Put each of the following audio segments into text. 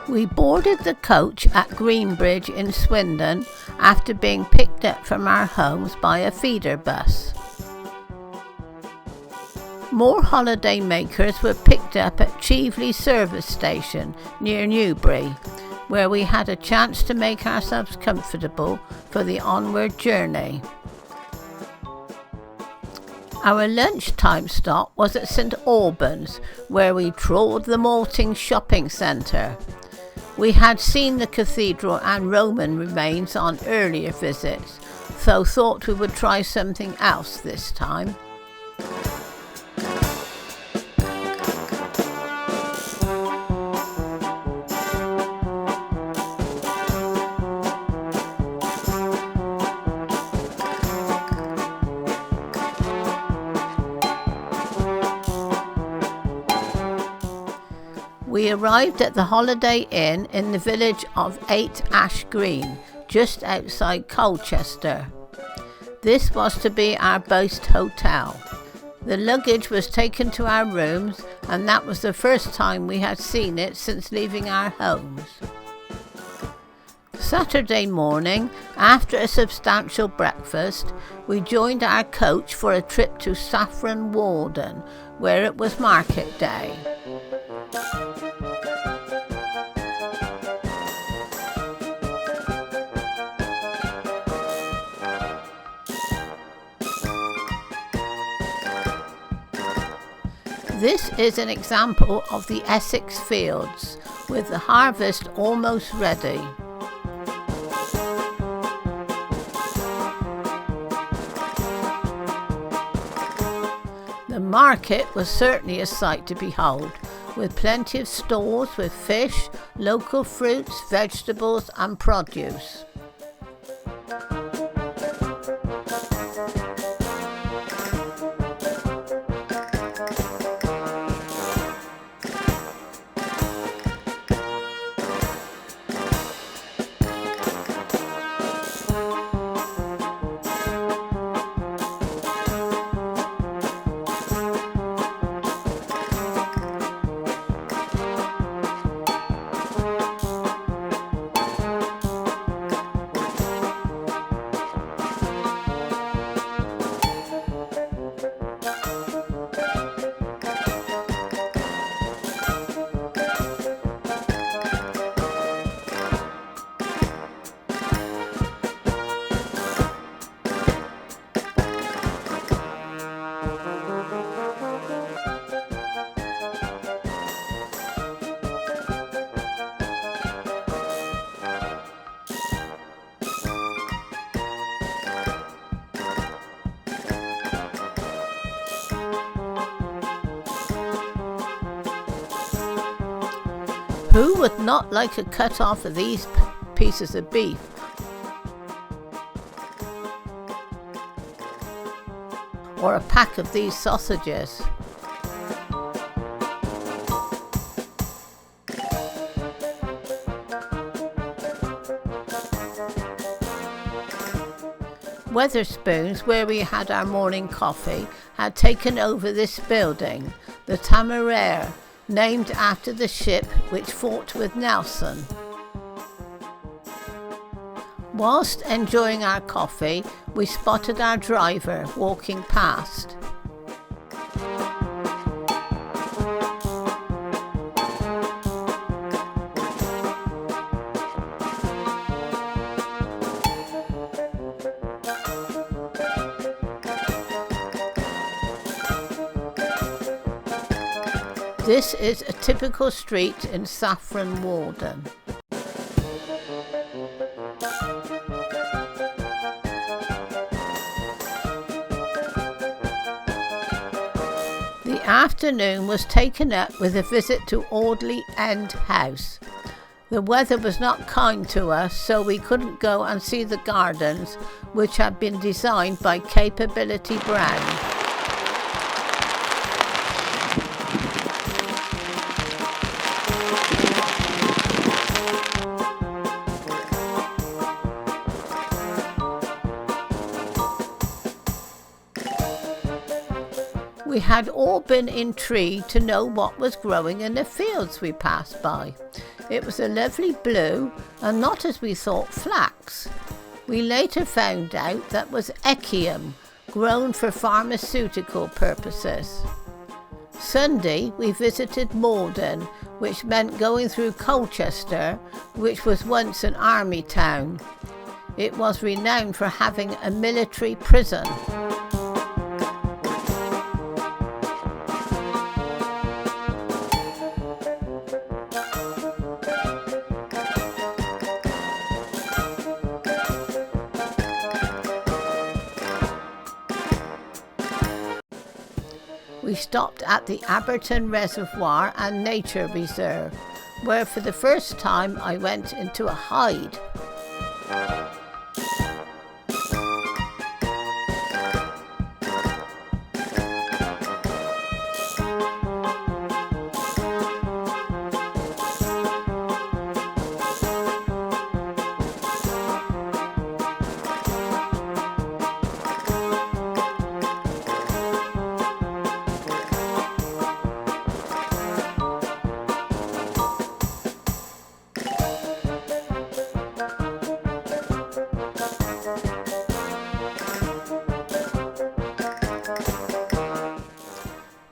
We boarded the coach at Greenbridge in Swindon after being picked up from our homes by a feeder bus. More holiday makers were picked up at Cheveley service station near Newbury, where we had a chance to make ourselves comfortable for the onward journey. Our lunchtime stop was at St Albans, where we trawled the Malting shopping centre. We had seen the cathedral and Roman remains on earlier visits, so thought we would try something else this time. We arrived at the Holiday Inn in the village of 8 Ash Green, just outside Colchester. This was to be our boast hotel. The luggage was taken to our rooms, and that was the first time we had seen it since leaving our homes. Saturday morning, after a substantial breakfast, we joined our coach for a trip to Saffron Walden, where it was market day. This is an example of the Essex fields, with the harvest almost ready. The market was certainly a sight to behold, with plenty of stalls with fish, local fruits, vegetables and produce. Who would not like a cut off of these pieces of beef? Or a pack of these sausages? Wetherspoons, where we had our morning coffee, had taken over this building, the Temeraire, named after the ship which fought with Nelson. Whilst enjoying our coffee, we spotted our driver walking past. This is a typical street in Saffron Walden. The afternoon was taken up with a visit to Audley End House. The weather was not kind to us, so we couldn't go and see the gardens, which had been designed by Capability Brown. We had all been intrigued to know what was growing in the fields we passed by. It was a lovely blue and not, as we thought, flax. We later found out that was echium, grown for pharmaceutical purposes. Sunday we visited Malden, which meant going through Colchester, which was once an army town. It was renowned for having a military prison. We stopped at the Aberton Reservoir and Nature Reserve, where for the first time I went into a hide.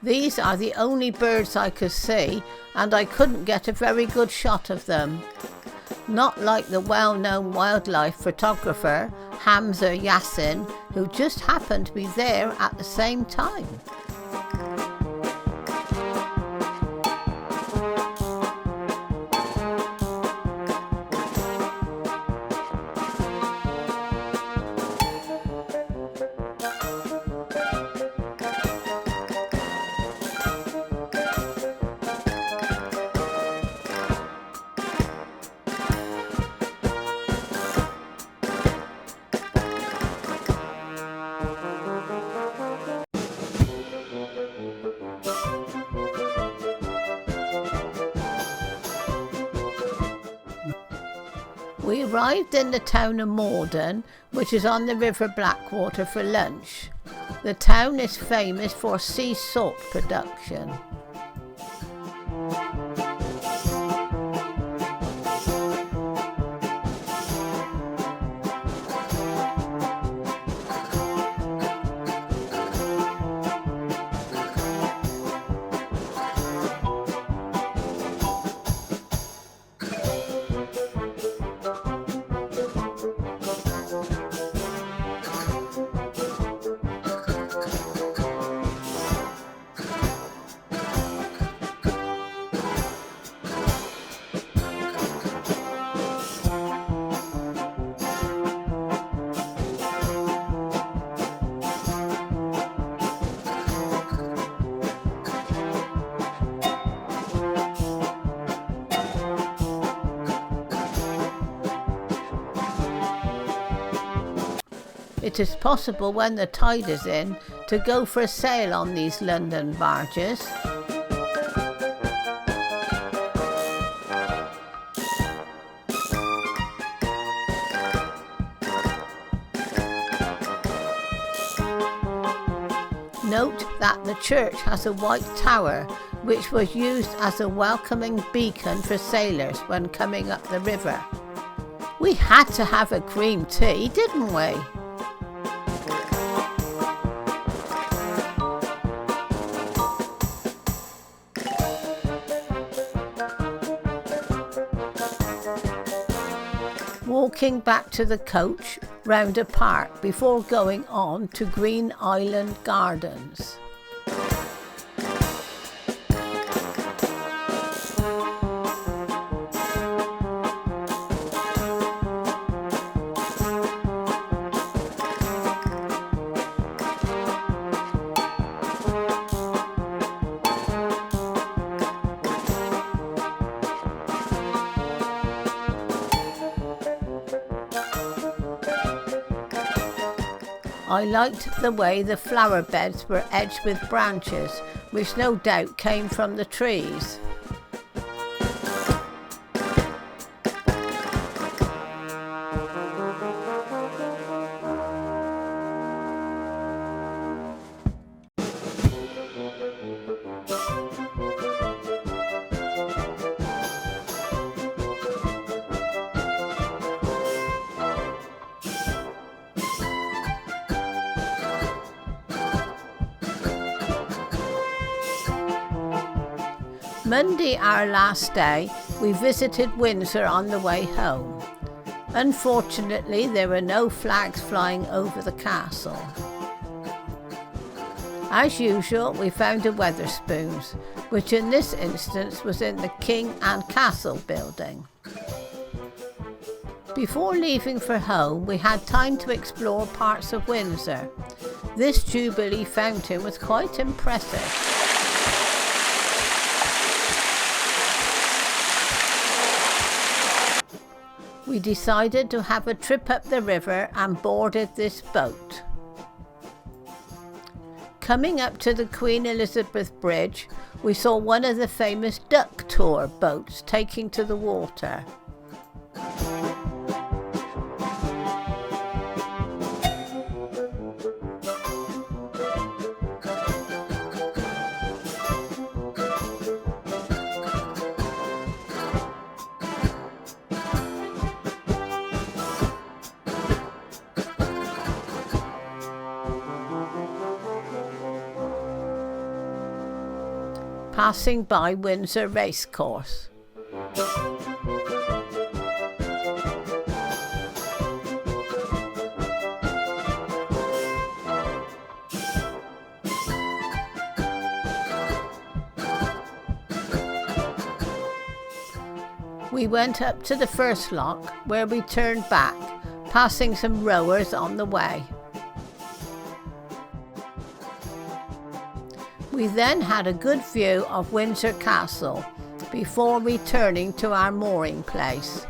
These are the only birds I could see, and I couldn't get a very good shot of them. Not like the well-known wildlife photographer Hamza Yassin, who just happened to be there at the same time. We arrived in the town of Malden, which is on the River Blackwater, for lunch. The town is famous for sea salt production. It is possible when the tide is in to go for a sail on these London barges. Note that the church has a white tower, which was used as a welcoming beacon for sailors when coming up the river. We had to have a cream tea, didn't we? Walking back to the coach round a park before going on to Green Island Gardens. I liked the way the flower beds were edged with branches, which no doubt came from the trees. Monday, our last day, we visited Windsor on the way home. Unfortunately, there were no flags flying over the castle. As usual, we found a Wetherspoons, which in this instance was in the King and Castle building. Before leaving for home, we had time to explore parts of Windsor. This Jubilee fountain was quite impressive. We decided to have a trip up the river and boarded this boat. Coming up to the Queen Elizabeth Bridge, we saw one of the famous duck tour boats taking to the water. Passing by Windsor Racecourse. We went up to the first lock where we turned back, passing some rowers on the way. We then had a good view of Windsor Castle before returning to our mooring place.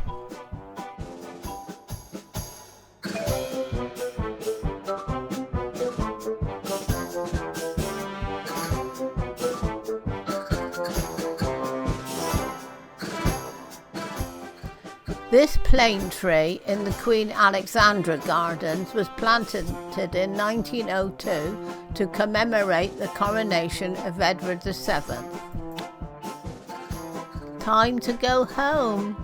This plane tree in the Queen Alexandra Gardens was planted in 1902 to commemorate the coronation of Edward VII. Time to go home.